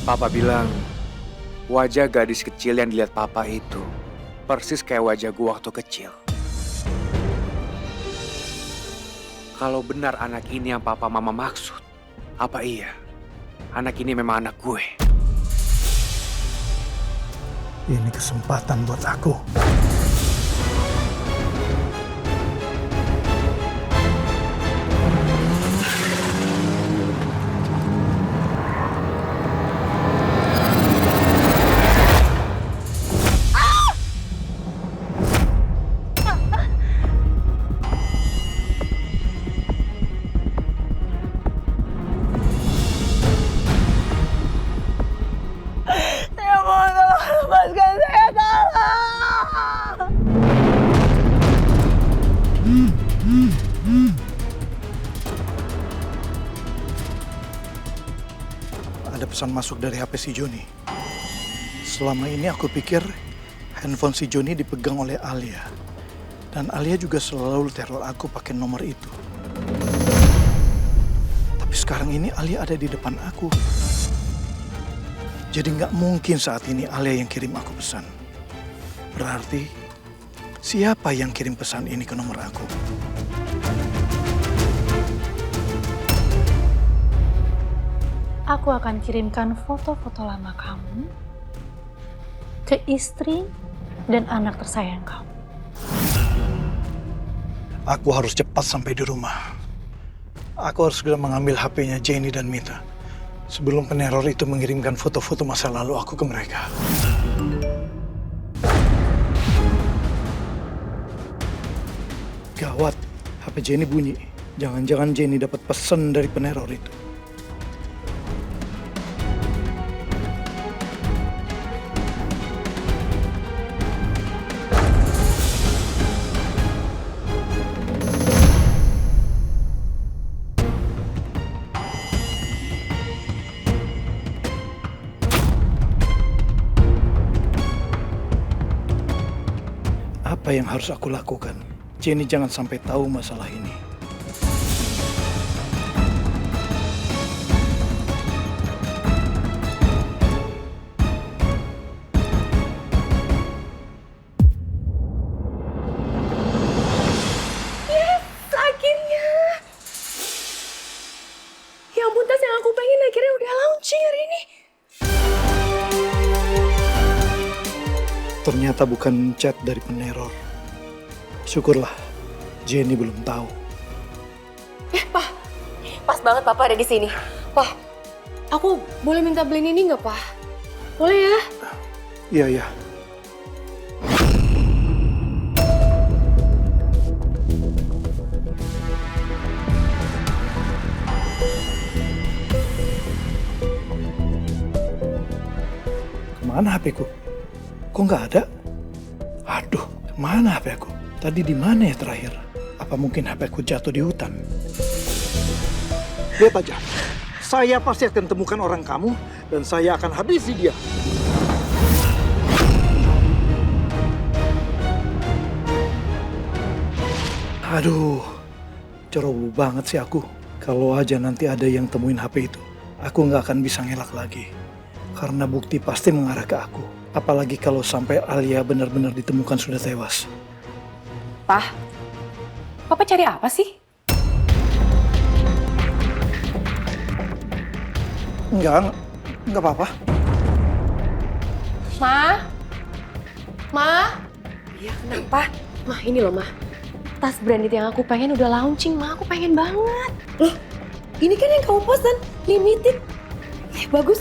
Papa bilang, wajah gadis kecil yang dilihat Papa itu persis kayak wajah gua waktu kecil. Kalau benar anak ini yang Papa Mama maksud, apa iya anak ini memang anak gue? Ini kesempatan buat aku. Saya mohon tolong lepaskan saya, tolong. Ada pesan masuk dari HP si Joni. Selama ini aku pikir handphone si Joni dipegang oleh Alia. Dan Alia juga selalu teror aku pakai nomor itu. Tapi sekarang ini Alia ada di depan aku. Jadi nggak mungkin saat ini Alia yang kirim aku pesan. Berarti siapa yang kirim pesan ini ke nomor aku? Aku akan kirimkan foto-foto lama kamu ke istri dan anak tersayang kamu. Aku harus cepat sampai di rumah. Aku harus segera mengambil HP-nya Jenny dan Mita sebelum peneror itu mengirimkan foto-foto masa lalu aku ke mereka. Gawat, HP Jenny bunyi. Jangan-jangan Jenny dapat pesan dari peneror itu. Apa yang harus aku lakukan? Jenny jangan sampai tahu masalah ini. Akhirnya. Ya ampun, tas yang aku pengen akhirnya udah launching hari ini. Ternyata bukan chat dari peneror. Syukurlah, Jenny belum tahu. Pak, pas banget Papa ada di sini. Pak, aku boleh minta beliin ini nggak, Pak? Boleh ya? Iya, iya. Kemana HP-ku? Kok nggak ada? Aduh, kemana HP aku? Tadi di mana ya terakhir? Apa mungkin HP aku jatuh di hutan? Lihat aja, saya pasti akan temukan orang kamu dan saya akan habisi dia. Aduh, ceroboh banget sih aku. Kalau aja nanti ada yang temuin HP itu, aku nggak akan bisa ngelak lagi. Karena bukti pasti mengarah ke aku. Apalagi kalau sampai Alia benar-benar ditemukan sudah tewas. Pak, Papa cari apa sih? Enggak apa-apa. Ma? Iya, kenapa? Ma, ini loh, Ma. Tas branded yang aku pengen udah launching, Ma. Aku pengen banget. Loh, ini kan yang kamu pesan, limited. Bagus.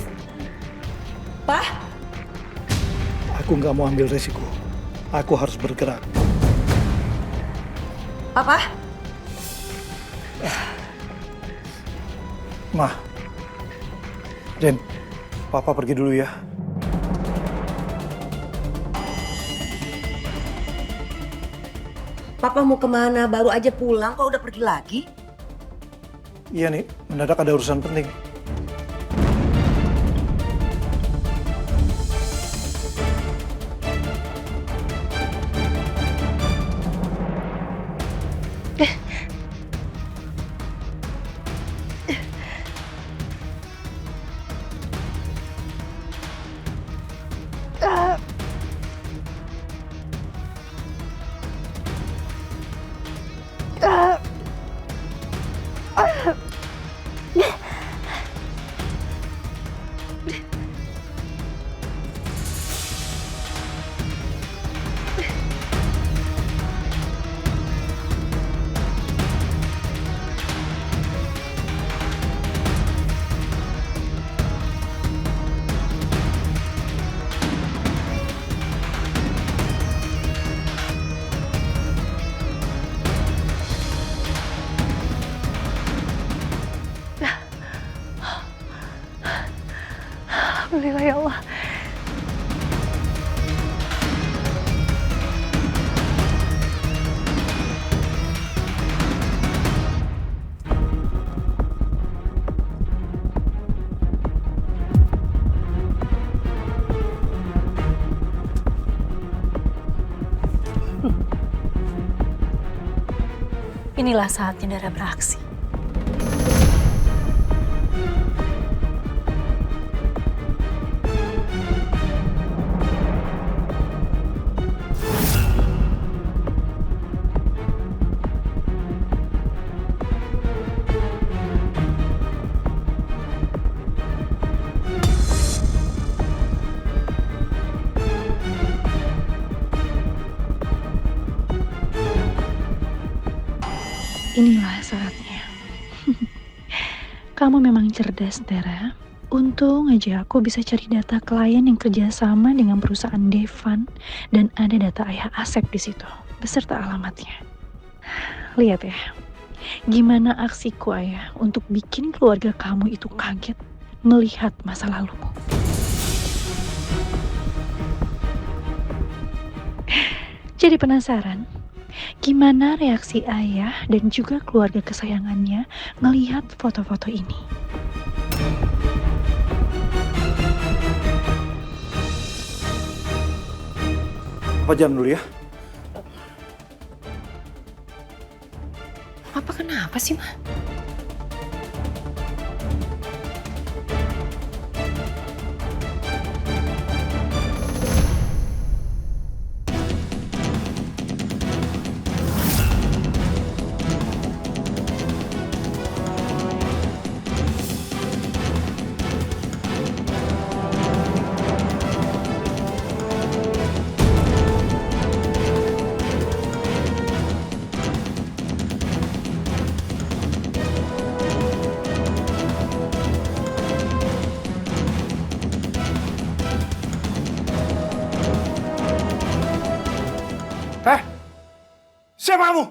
Pak? Aku nggak mau ambil resiko. Aku harus bergerak. Papa? Ma, Jen, Papa pergi dulu ya. Papa mau kemana? Baru aja pulang kok udah pergi lagi? Iya nih, mendadak ada urusan penting. Alhamdulillah ya Allah. Inilah saatnya Dara beraksi. Inilah saatnya. Kamu memang cerdas, Dara. Untung aja aku bisa cari data klien yang kerjasama dengan perusahaan Devan dan ada data ayah Asep di situ, beserta alamatnya. Lihat ya, gimana aksiku ayah untuk bikin keluarga kamu itu kaget melihat masa lalumu. Jadi penasaran? Gimana reaksi ayah dan juga keluarga kesayangannya melihat foto-foto ini? Apa jam dulu ya? Papa kenapa sih, Ma? Siapa kamu?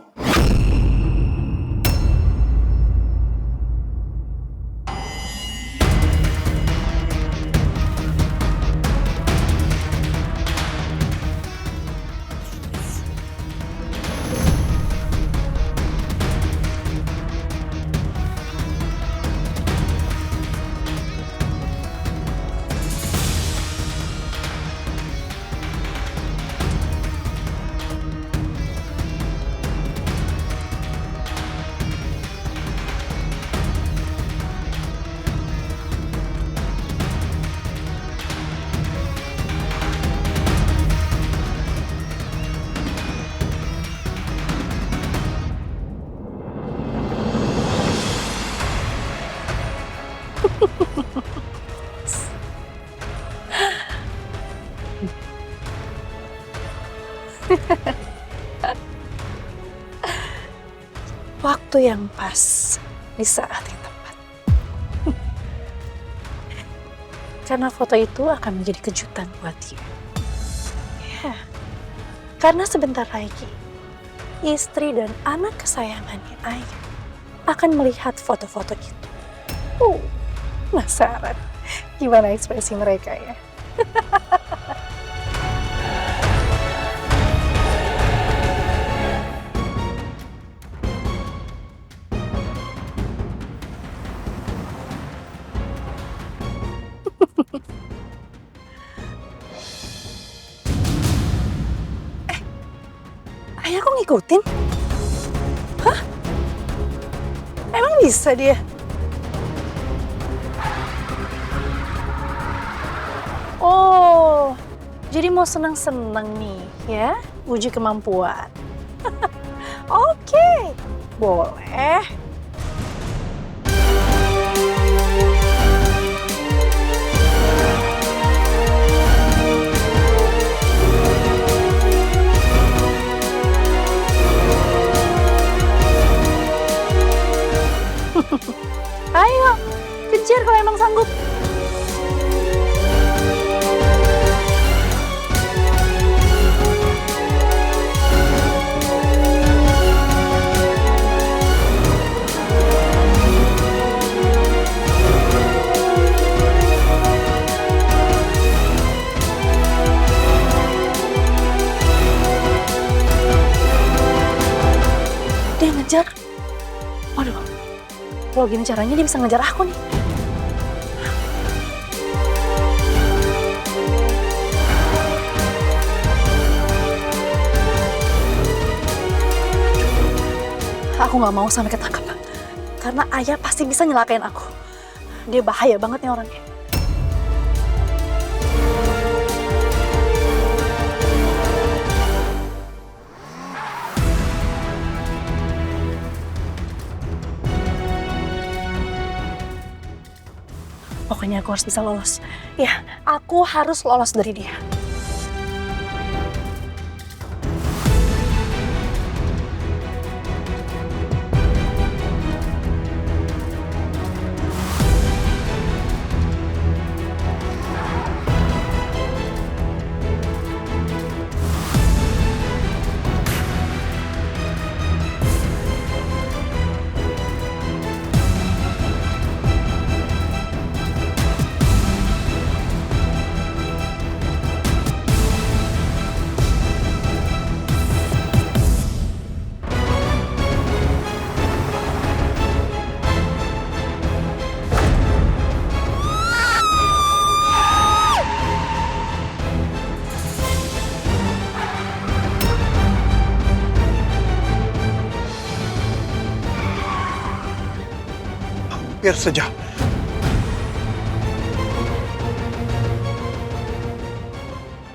Waktu yang pas di saat yang tepat. Karena foto itu akan menjadi kejutan buat dia. Ya, karena sebentar lagi istri dan anak kesayangannya Ayah akan melihat foto-foto itu. Penasaran gimana ekspresi mereka ya? Ayah kok ngikutin? Hah? Emang bisa dia? Oh, jadi mau senang-senang nih ya, uji kemampuan. Oke, boleh. Ayo, kejar kalau emang sanggup. Kalau gini caranya dia bisa ngejar aku nih. Aku nggak mau sampai ketangkap, karena ayah pasti bisa nyelakain aku. Dia bahaya banget nih orangnya. Pokoknya aku harus bisa lolos. Ya, aku harus lolos dari dia. Hampir saja.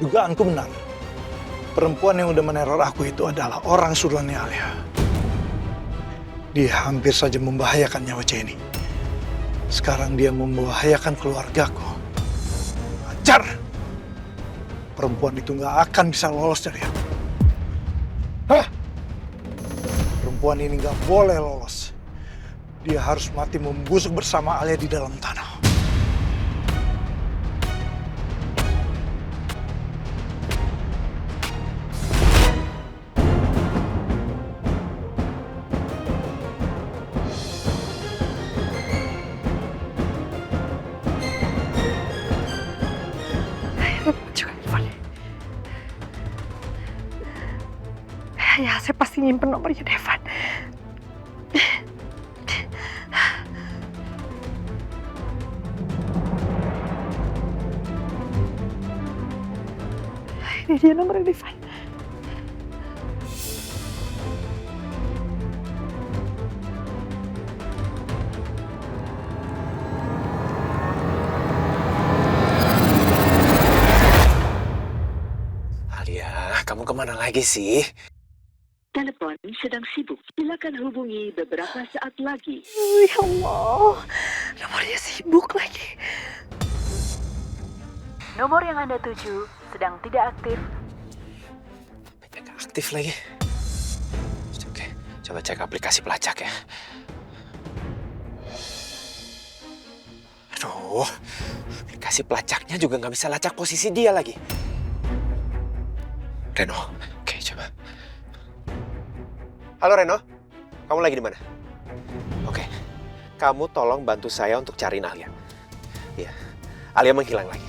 Dugaanku benar. Perempuan yang udah meneror aku itu adalah orang suruhannya Alia. Dia hampir saja membahayakan nyawa Jenny. Sekarang dia membahayakan keluargaku. Ajar! Perempuan itu nggak akan bisa lolos dari aku. Hah? Perempuan ini nggak boleh lolos. Dia harus mati membusuk bersama Alia di dalam tanah. Ya, saya pasti nyimpen nomornya Devan. Ini dia nomornya Devan. Alia, kamu kemana lagi sih? Telepon sedang sibuk. Silakan hubungi beberapa saat lagi. Ya Allah, nomornya sibuk lagi. Nomor yang Anda tuju sedang tidak aktif. Gak aktif lagi. Oke, coba cek aplikasi pelacak ya. Aduh, aplikasi pelacaknya juga nggak bisa lacak posisi dia lagi. Reno, oke coba. Halo Reno, kamu lagi di mana? Oke, kamu tolong bantu saya untuk cariin Alia. Iya, Alia menghilang lagi.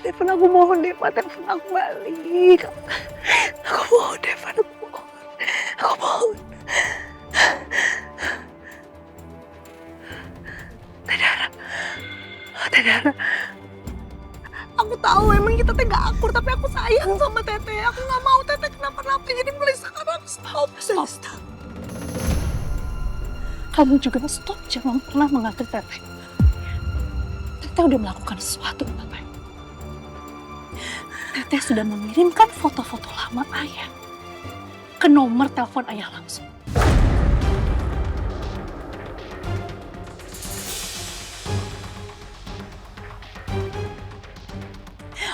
Devan, aku mohon Devan, telepon aku balik. Aku mohon Devan, aku mohon. Aku mohon. Tedara, aku tahu emang kita gak akur, tapi aku sayang sama Teteh. Aku gak mau Teteh kenapa-napa, jadi mulai sekarang stop. Kamu juga stop, jangan pernah mengatur Teteh. Teteh udah melakukan sesuatu buat Teteh. Teteh sudah mengirimkan foto-foto lama ayah ke nomor telepon ayah langsung.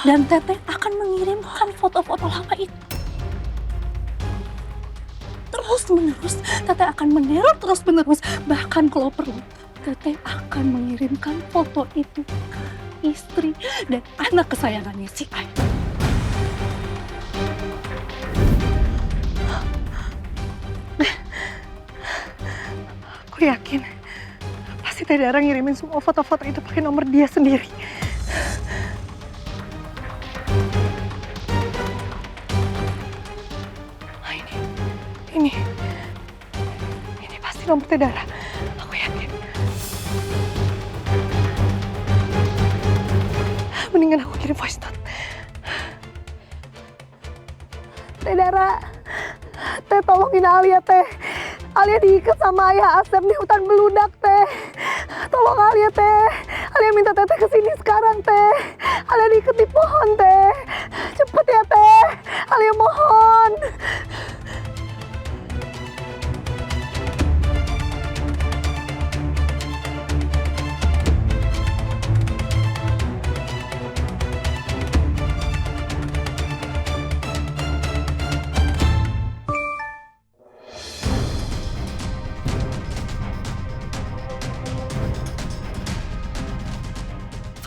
Dan Teteh akan mengirimkan foto-foto lama itu. Terus-menerus, Teteh akan meneror terus-menerus. Bahkan kalau perlu, Teteh akan mengirimkan foto itu ke istri dan anak kesayangannya si Ai. Aku yakin, pasti Tedara ngirimin semua foto-foto itu pakai nomor dia sendiri. kasih nomor Teh Dara. Aku yakin. Mendingan aku kirim voice note. Teh Dara, Teh tolongin Alia Teh. Alia diikat sama ayah Asep di hutan beludak Teh. Tolong Alia Teh. Alia minta Teteh kesini sekarang Teh. Alia diikat di pohon Teh. Cepet ya Teh. Alia mohon.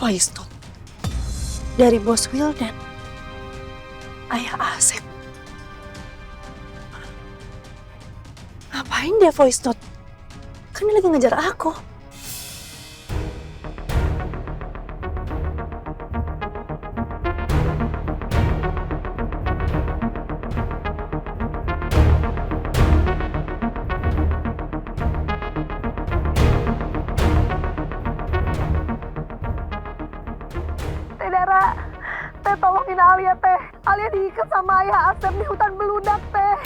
Voice note dari Bos Wildan, ayah Asep. Ngapain dia voice note? Kan dia lagi ngejar aku. Teh Dara, Teh tolongin Alia Teh. Alia diikat sama ayah Asep di hutan beludak Teh.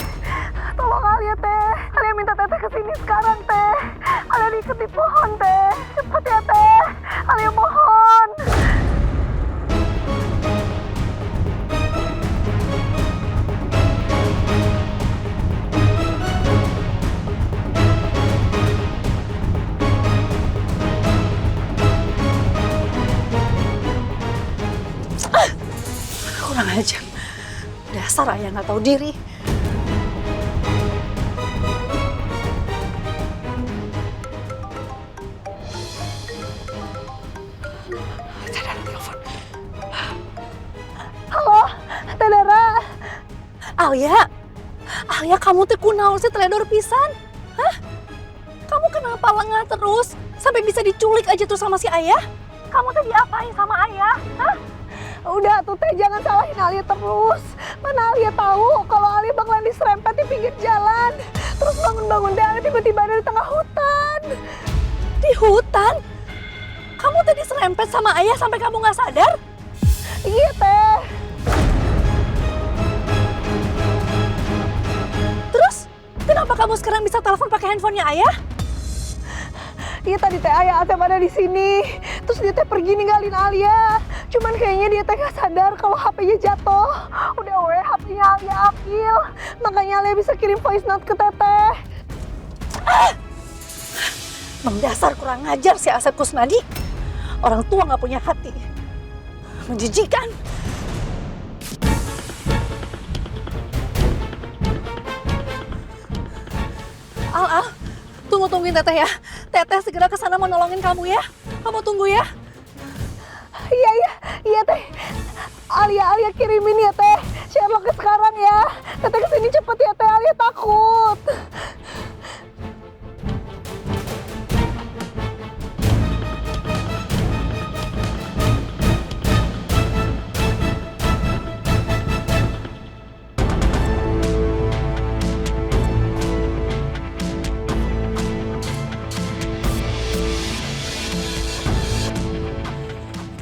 Tolong Alia Teh. Alia minta Teteh kesini sekarang Teh. Alia diikat di pohon Teh. Cepet ya Teh. Alia mohon. Kurang ajar. Dasar ayah nggak tahu diri. Halo, Teh Dara. Alia kamu teh kunaon sih teledor pisan? Hah? Kamu kenapa lengah terus? Sampai bisa diculik aja tuh sama si ayah? Kamu teh diapain sama ayah? Hah? Udah tuh Teh, jangan salahin Alia terus. Mana Alia tahu kalau Alia bakalan diserempet di pinggir jalan. Terus bangun-bangun deh Alia tiba-tiba ada di tengah hutan. Di hutan? Kamu tadi serempet sama ayah sampai kamu nggak sadar? Iya Teh. Terus kenapa kamu sekarang bisa telepon pakai handphonenya ayah? Iya tadi Teh ayah Asep ada di sini. Terus dia Teh pergi ninggalin Alia. Cuman kayaknya dia Teh gak sadar kalau HP-nya jatuh. Udah HP-nya Alia ambil. Makanya Alia bisa kirim voice note ke Teteh. Mendasar kurang ngajar si Asep Kusnadi. Orang tua nggak punya hati. Menjijikan. Al, tungguin Teteh ya. Teteh segera ke sana mau nolongin kamu ya. Kamu tunggu ya. Iya Teh. Alia kirimin ya Teh. Sherlock sekarang ya. Teteh kesini cepet ya Teh. Alia takut.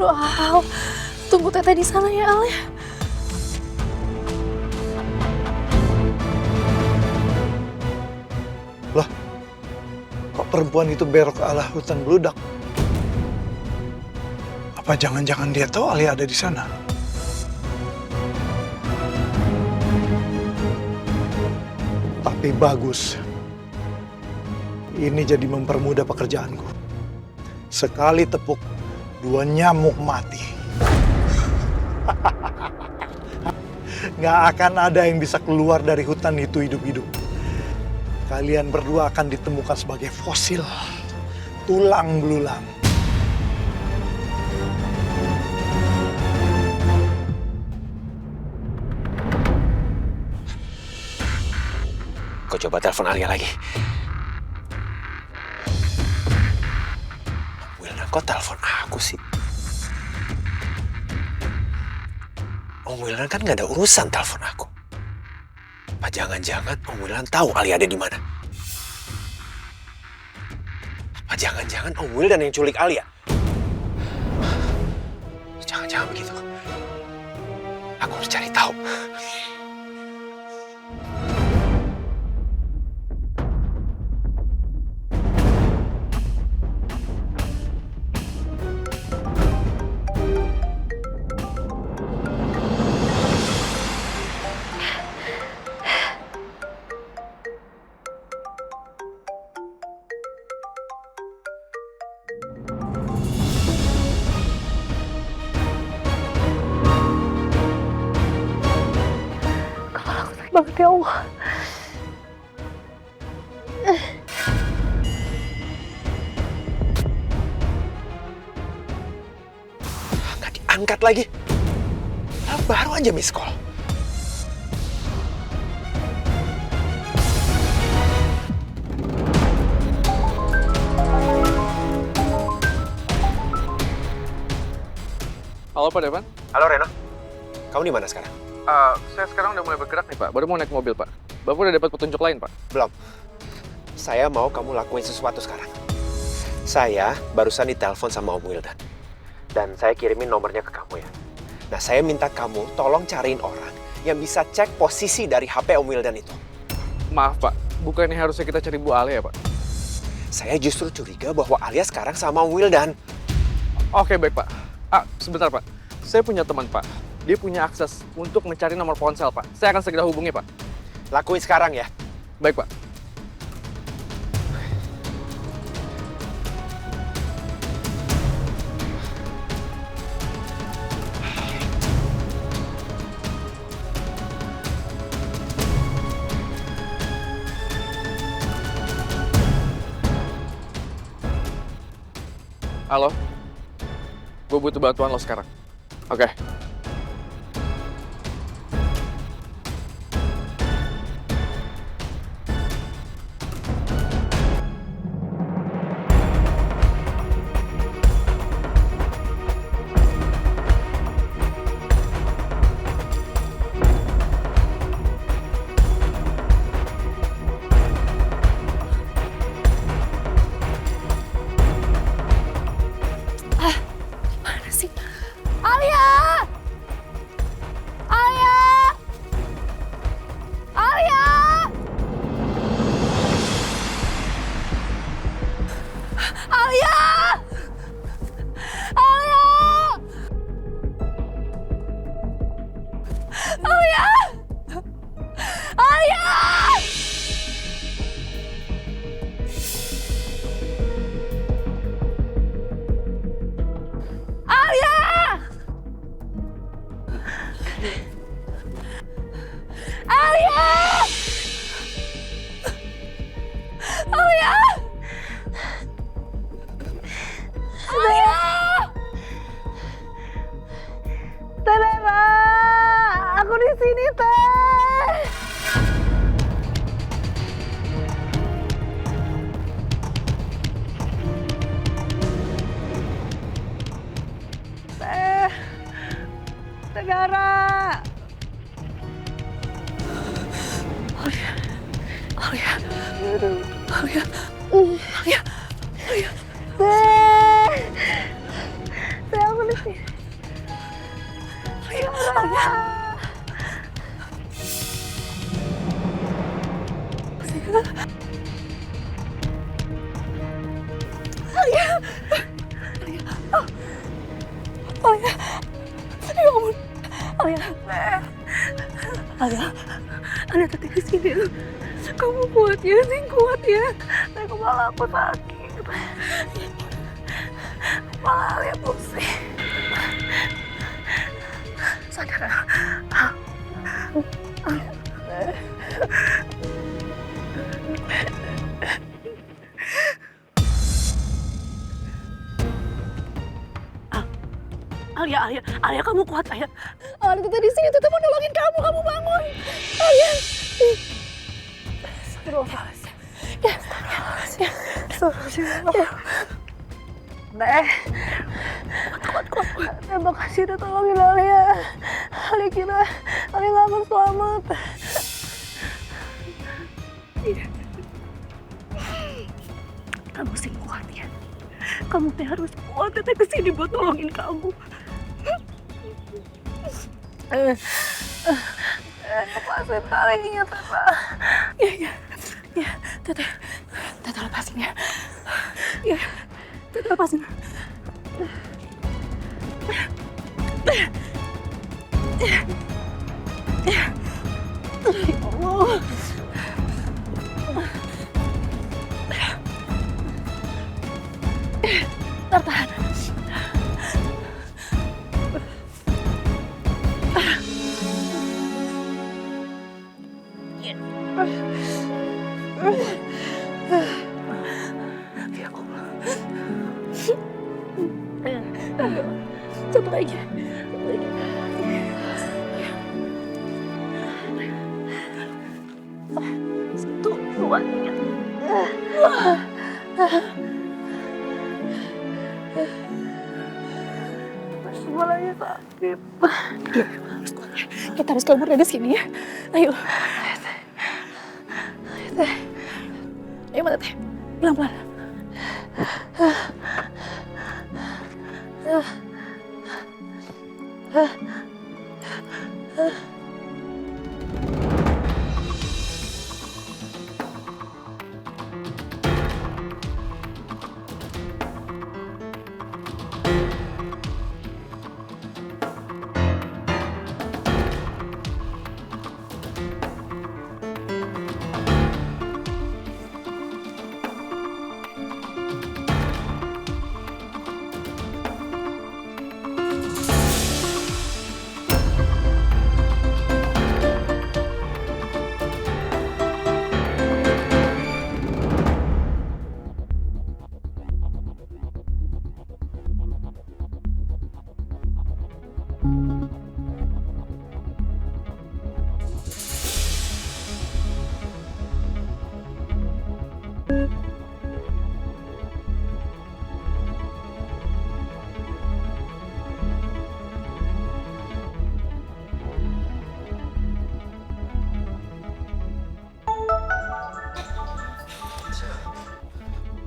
Wow, tunggu Teteh di sana ya Al ya. Loh, kok perempuan itu berok ke arah hutan beludak? Apa jangan-jangan dia tahu Alia ada di sana? Tapi bagus. Ini jadi mempermudah pekerjaanku. Sekali tepuk, 2 nyamuk mati. Nggak akan ada yang bisa keluar dari hutan itu hidup-hidup. Kalian berdua akan ditemukan sebagai fosil, tulang belulang. Kau coba telepon Alia lagi. Wildan, kok telepon aku sih? Om Wildan kan nggak ada urusan telepon aku. Apa jangan-jangan Om Wildan tahu Alia ada di mana? Apa jangan-jangan Om Wildan yang culik Alia? Jangan-jangan begitu. Aku harus cari tahu. Banget ya Allah. Nggak diangkat lagi. Baru aja miss call. Halo Pak Devan. Halo Reno. Kamu di mana sekarang? Saya sekarang udah mulai bergerak nih Pak. Baru mau naik mobil Pak. Bapak udah dapat petunjuk lain Pak? Belum. Saya mau kamu lakuin sesuatu sekarang. Saya barusan ditelepon sama Om Wildan. Dan saya kirimin nomornya ke kamu ya. Nah, saya minta kamu tolong cariin orang yang bisa cek posisi dari HP Om Wildan itu. Maaf Pak, bukannya harusnya kita cari Bu Alia ya Pak? Saya justru curiga bahwa Alia sekarang sama Om Wildan. Oke baik Pak. Sebentar Pak. Saya punya teman Pak. Dia punya akses untuk mencari nomor ponsel Pak. Saya akan segera hubungi Pak. Lakuin sekarang ya. Baik Pak. Halo, gue butuh bantuan lo sekarang. Oke. Mana sih? Alia! Alia! Alia! Alia! Alia! Alia! Alia! Alia! Alia! Alia! Alia! Tenera, aku di sini teh. Negara. Alia. Alia. Alia. Alia. Alia. Teh aku di sini. Alia. Alia. Alia. Alia. Oh. Alia. Ya ampun. Alia. Alia. Alia tadi di sini. Kamu kuat ya, sih kuat ya. Tapi kepala aku sakit. Kepala Alia pusing. Sadar. Alia, kamu kuat, Alia. Alia teteh di sini, teteh mau nolongin kamu bangun. Alia. Astagfirullahaladzim. Ya. Astagfirullahaladzim. Nek. Kuat. Terima kasih udah tolongin Alia. Alia kira Alia gak akan selamat. Iya. Kamu sih kuat ya. Kamu teh harus kuat, teteh kesini buat nolongin kamu. Lepasin talinya, Tata. Ya, teteh lepasin ya. Ya, teteh lepasin. Ya Allah. Tahan. Ya Allah. Satu lagi. Satu, dua, tiga. Semuanya sakit. Kita harus keluar dari sini ya. Ayo. Teh. Ayo mana teh? Pelan-pelan.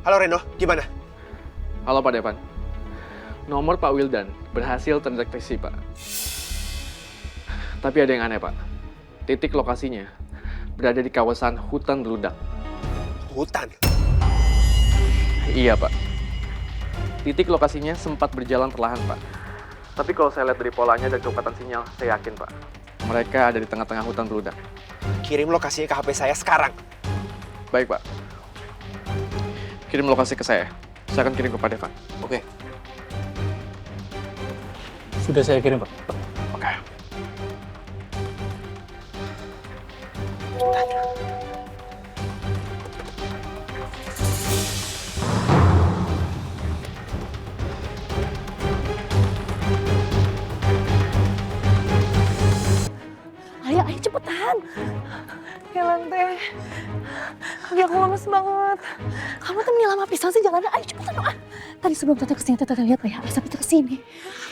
Halo Reno, gimana? Halo Pak Devan. Nomor Pak Wildan berhasil terdeteksi, Pak. Tapi ada yang aneh, Pak. Titik lokasinya berada di kawasan hutan beludak. Hutan? Iya, Pak. Titik lokasinya sempat berjalan perlahan, Pak. Tapi kalau saya lihat dari polanya dan kecepatan sinyal, saya yakin, Pak. Mereka ada di tengah-tengah hutan beludak. Kirim lokasinya ke HP saya sekarang. Baik, Pak. Kirim lokasi ke saya. Saya akan kirim ke Pak Devan. Oke. Sudah saya kirim, Pak. Oke. Ayo cepetan. Jalan teh. Kaki aku lemes banget. Kamu tuh lama pisan sih jalannya. Ayo cepetan dong. Tadi sebelum Tata kesini, Tata lihat ya, Asap itu kesini.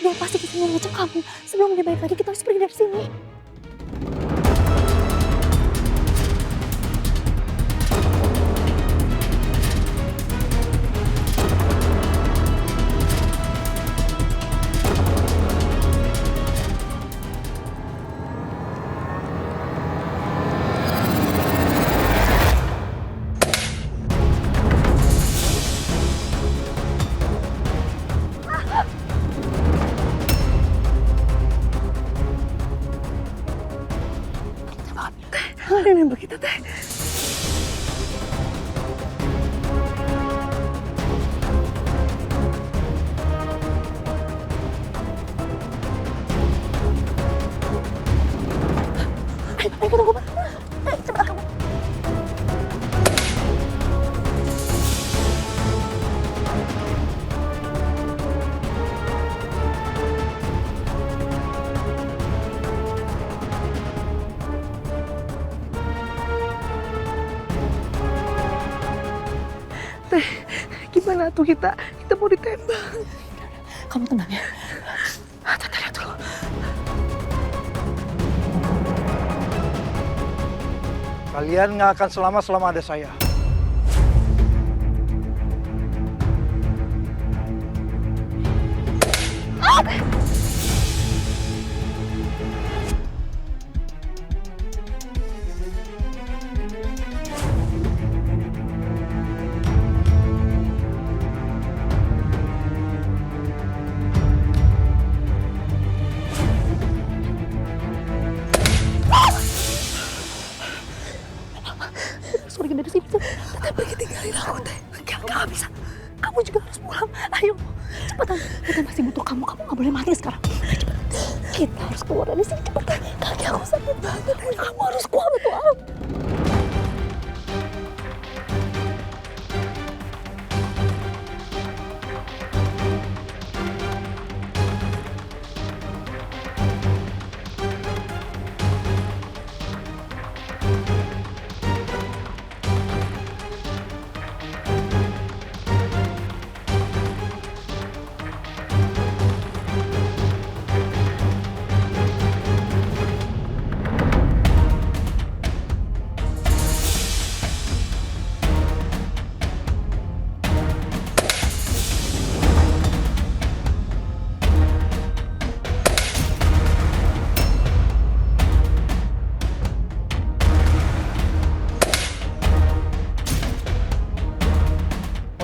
Dia pasti kesini ngecek kamu. Sebelum dia balik lagi, kita harus pergi dari sini. Ada yang nembak kita, teh. Ayo kita tunggu, Pak. Ayo, cepat kamu. Teh, gimana tuh kita? Kita mau ditembak. Kamu tenang ya. Tata lihat dulu. Kalian nggak akan selamat selama ada saya. Kita masih butuh kamu. Kamu nggak boleh mati sekarang. Cepet. Kita harus keluar dari sini cepetan. Kaki aku sakit banget. Kamu harus kuat tuh, Am.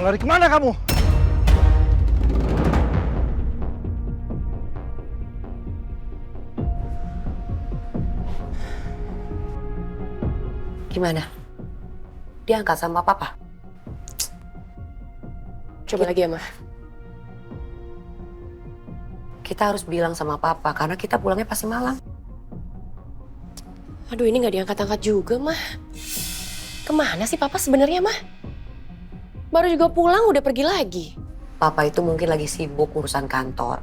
Mau lari kemana kamu? Gimana? Diangkat sama papa? Coba lagi ya, Ma. Kita harus bilang sama papa karena kita pulangnya pasti malam. Aduh, ini nggak diangkat-angkat juga, Mah. Kemana sih Papa sebenarnya, Mah? Baru juga pulang udah pergi lagi. Papa itu mungkin lagi sibuk urusan kantor.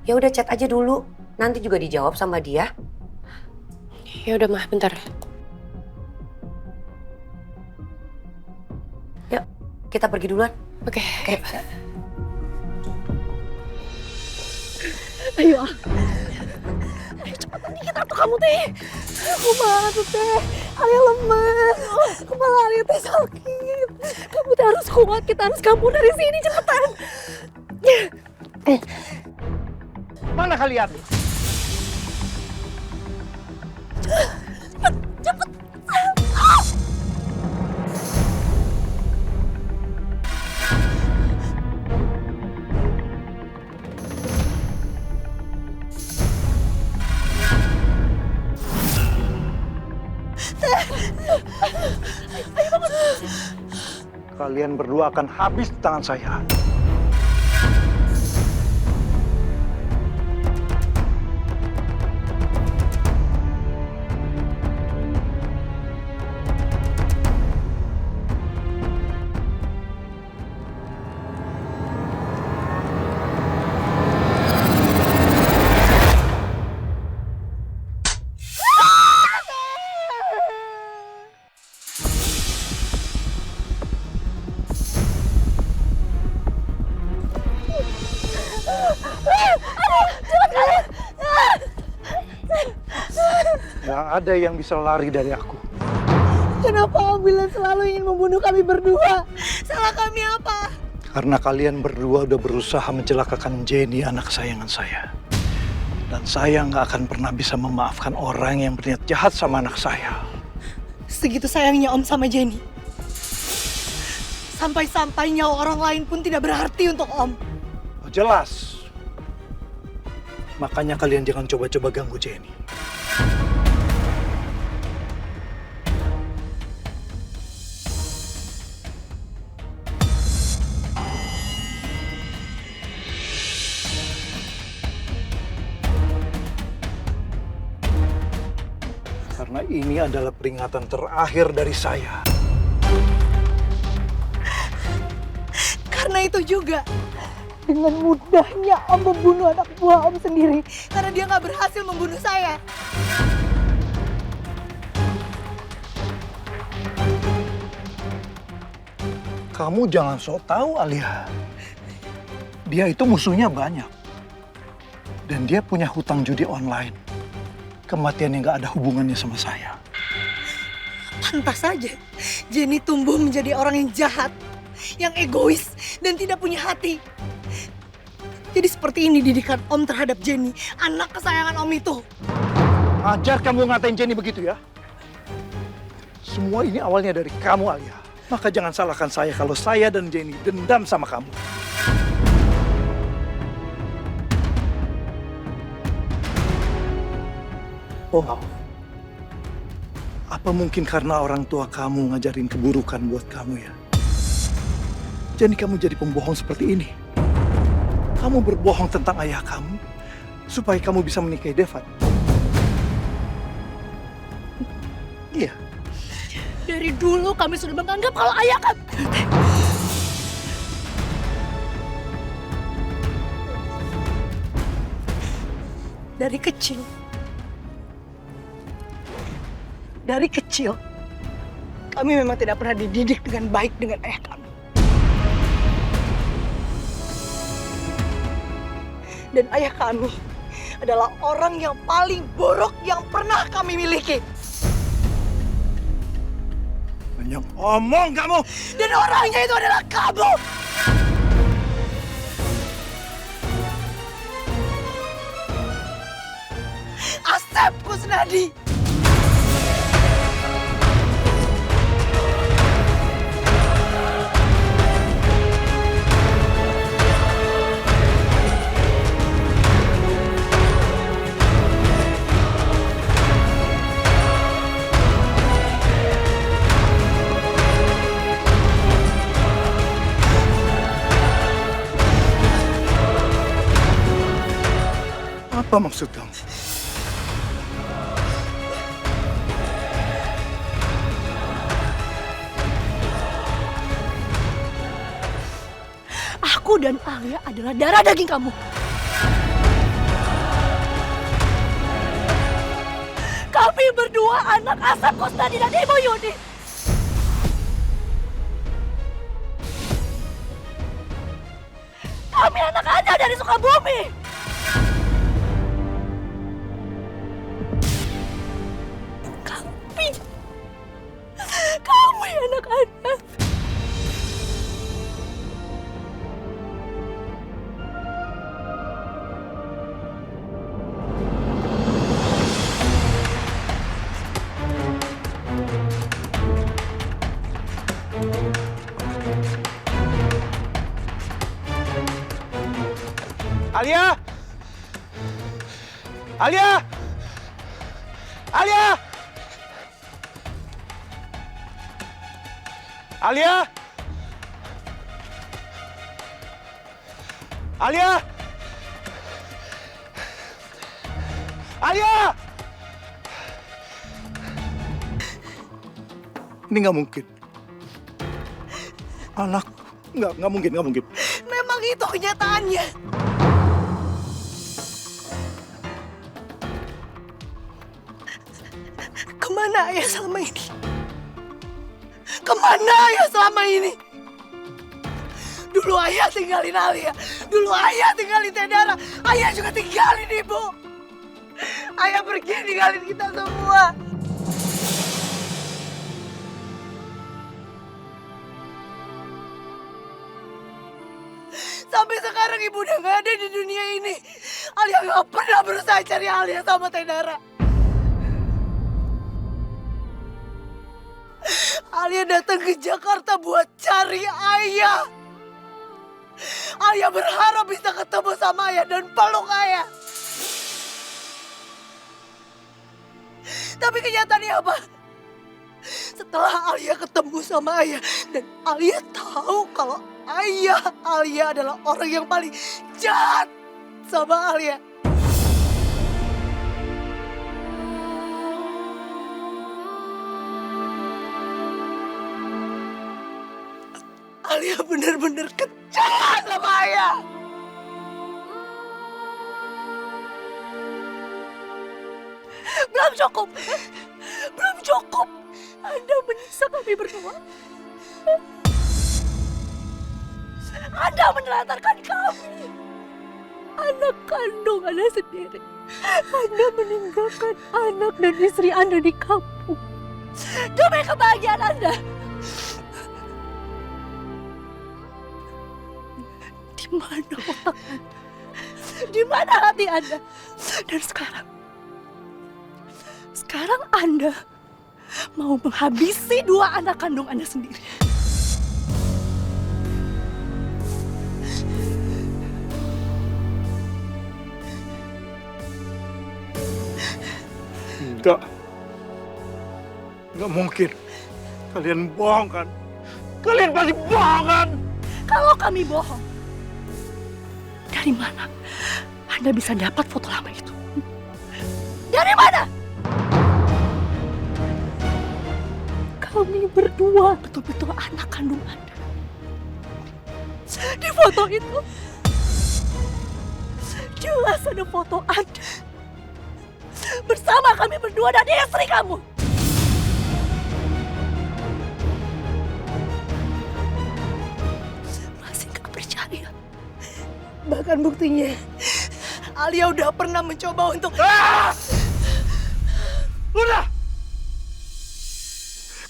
Ya udah chat aja dulu. Nanti juga dijawab sama dia. Ya udah, Mah, bentar. Yuk, kita pergi duluan. Oke. Oke. Ayo. Ayo cepetan nih kita tuh kamu teh. Aku banget teh. Alia lemas. Kepala Alia teh sakit. Kamu teh harus kuat. Kita harus kabur dari sini cepetan. Mana kalian? Cepet. Kalian berdua akan habis di tangan saya. Gak ada yang bisa lari dari aku. Kenapa ambulans selalu ingin membunuh kami berdua? Salah kami apa? Karena kalian berdua udah berusaha mencelakakan Jenny, anak kesayangan saya. Dan saya nggak akan pernah bisa memaafkan orang yang berniat jahat sama anak saya. Segitu sayangnya Om sama Jenny. Sampai-sampai nyawa orang lain pun tidak berarti untuk Om. Oh, jelas. Makanya kalian jangan coba-coba ganggu Jenny. Karena ini adalah peringatan terakhir dari saya. Karena itu juga, dengan mudahnya Om membunuh anak buah Om sendiri. Karena dia nggak berhasil membunuh saya. Kamu jangan sok tahu, Alia. Dia itu musuhnya banyak. Dan dia punya hutang judi online. Kematian yang gak ada hubungannya sama saya. Pantas saja, Jenny tumbuh menjadi orang yang jahat, yang egois, dan tidak punya hati. Jadi seperti ini didikan Om terhadap Jenny, anak kesayangan Om itu. Ajar kamu ngatain Jenny begitu ya? Semua ini awalnya dari kamu, Alia. Maka jangan salahkan saya kalau saya dan Jenny dendam sama kamu. Oh, apa mungkin karena orang tua kamu ngajarin keburukan buat kamu ya? Jadi kamu jadi pembohong seperti ini? Kamu berbohong tentang ayah kamu supaya kamu bisa menikahi Devan. Iya. Dari dulu kami sudah menganggap kalau ayah kami... Dari kecil, kami memang tidak pernah dididik dengan baik dengan ayah kami. Dan ayah kami adalah orang yang paling buruk yang pernah kami miliki. Banyak omong kamu. Dan orangnya itu adalah kamu. Asep Kusnadi. Apa maksud kamu? Aku dan Alia adalah darah daging kamu. Kami berdua anak Asep Kusnadi dan Ibu Yuni. Kami anak Anda dari Sukabumi. Kami anak Anda. Alia! Alia! Alia! Alia! Alia! Alia! Ini nggak mungkin. Anak, nggak mungkin. Memang itu kenyataannya. Kemana ayah selama ini? Kemana ayah selama ini? Dulu ayah tinggalin Alia. Dulu ayah tinggalin Tedara. Ayah juga tinggalin ibu. Ayah pergi tinggalin kita semua. Sampai sekarang ibu udah gak ada di dunia ini. Alia gak pernah berusaha cari Alia sama Tedara. Alia datang ke Jakarta buat cari ayah. Alia berharap bisa ketemu sama ayah dan peluk ayah. Tapi kenyataannya apa? Setelah Alia ketemu sama ayah dan Alia tahu kalau ayah Alia adalah orang yang paling jahat sama Alia. Alia benar-benar kejam sama ayah. Belum cukup. Belum cukup. Anda menyiksa kami berdua. Anda menelantarkan kami. Anak kandung Anda sendiri. Anda meninggalkan anak dan istri Anda di kampung. Demi kebahagiaan Anda. Di mana otak Anda? Di mana hati Anda? Dan sekarang Anda mau menghabisi dua anak kandung Anda sendiri. Nggak mungkin. Kalian bohong kan? Kalian pasti bohong kan? Kalau kami bohong, Dari mana Anda bisa dapat foto lama itu? Dari mana? Kami berdua betul-betul anak kandung Anda. Di foto itu jelas ada foto Anda bersama kami berdua dan istri kamu. Masih gak percaya? Bahkan buktinya, Alia udah pernah mencoba untuk... Udah!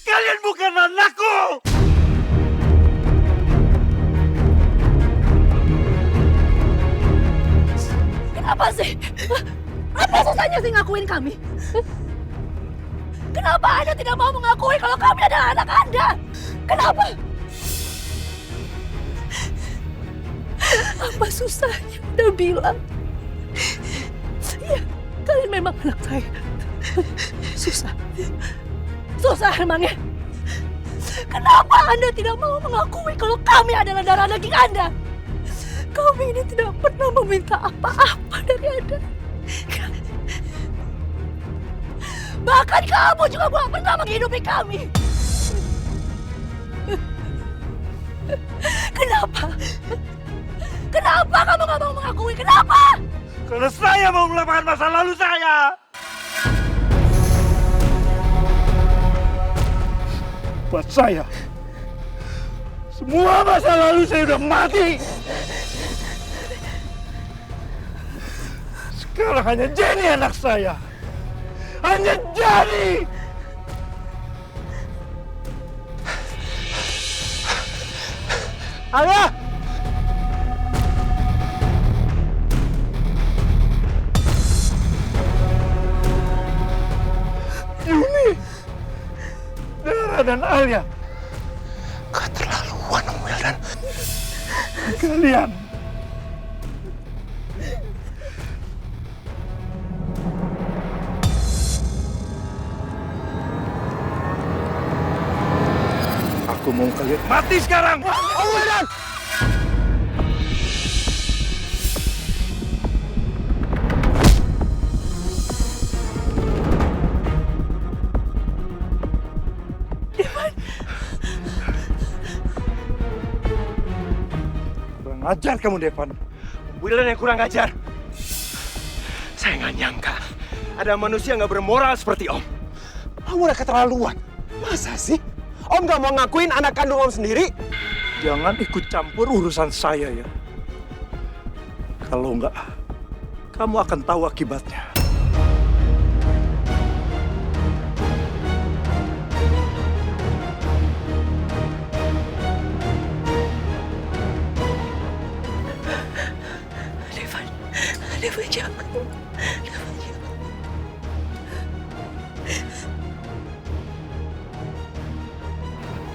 Kalian bukan anakku! Kenapa sih? Apa susahnya sih ngakuin kami? Kenapa Anda tidak mau mengakui kalau kami adalah anak Anda? Kenapa? Apa susahnya udah bilang? Ya, kalian memang anak saya. Susah. Susah emangnya? Kenapa Anda tidak mau mengakui kalau kami adalah darah daging Anda? Kami ini tidak pernah meminta apa-apa dari Anda. Bahkan kamu juga gak pernah menghidupi kami. Kenapa? Kenapa kamu gak mau mengakui? Kenapa? Karena saya mau melupakan masa lalu saya! Buat saya, semua masa lalu saya udah mati. Sekarang hanya Jenny anak saya. Hanya Jenny. Ayah! Yuni, Dara dan Alia. Keterlaluan, Om Wildan. Kalian aku mau kalian Mati sekarang! Om Wildan! Kurang ajar kamu, Devan. Wildan yang kurang ajar. Saya nggak nyangka ada manusia nggak bermoral seperti Om. Om udah keterlaluan. Masa sih? Om nggak mau ngakuin anak kandung Om sendiri? Jangan ikut campur urusan saya ya. Kalau enggak, kamu akan tahu akibatnya. Devan jangan. Devan jangan.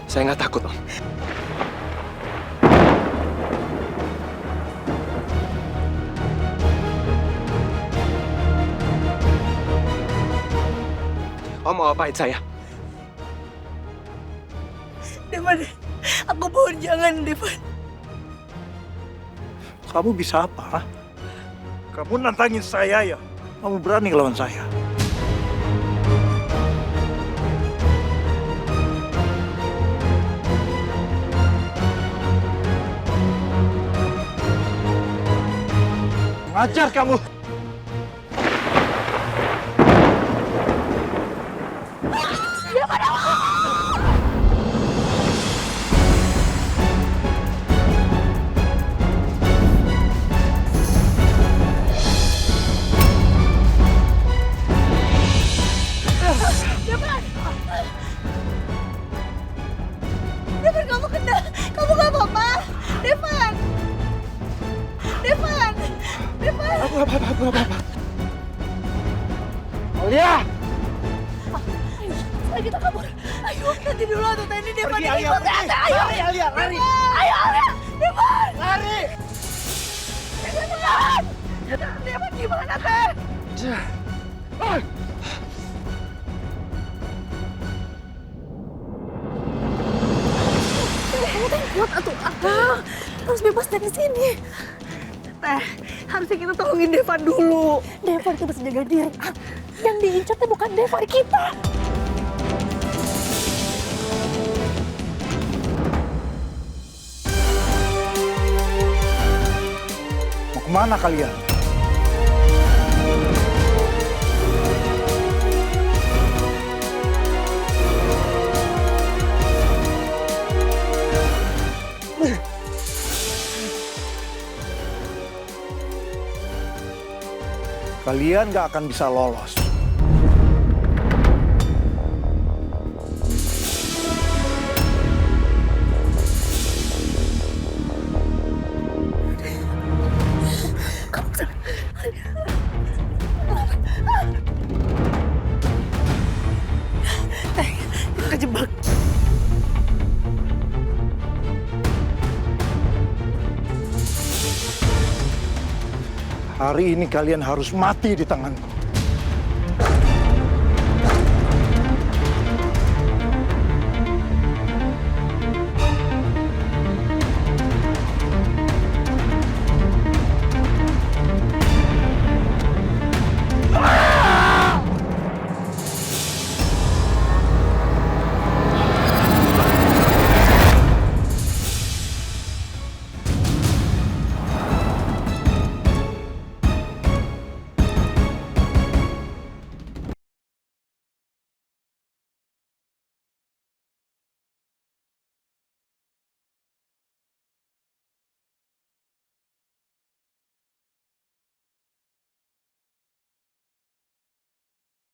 Saya nggak takut, Om. Om mau apain saya? Devan, aku mohon jangan, Devan. Kamu bisa apa? Hah? Kamu nantangin saya ya? Kamu berani ngelawan saya? Ngajar kamu! Devan, kamu kena. Kamu gak apa-apa. Devan. Devan. Devan. Aku apa-apa. Alia! Ayo kita kabur. Ayo nanti dulu atau tadi Devan Pergi, Alia, ikut. pergi. Ayo. Lari, Alia, lari. Ayo Alia. Devan. Lari! Devan. Devan gimana teh? Kamu kuat atau apa? Harus bebas dari sini. Teh, harusnya kita tolongin Devan dulu. Devan itu bisa jaga diri. Yang diincar tuh bukan Devan, kita. Mau kemana kalian? Kalian gak akan bisa lolos. Kejebak. Hari ini kalian harus mati di tanganku.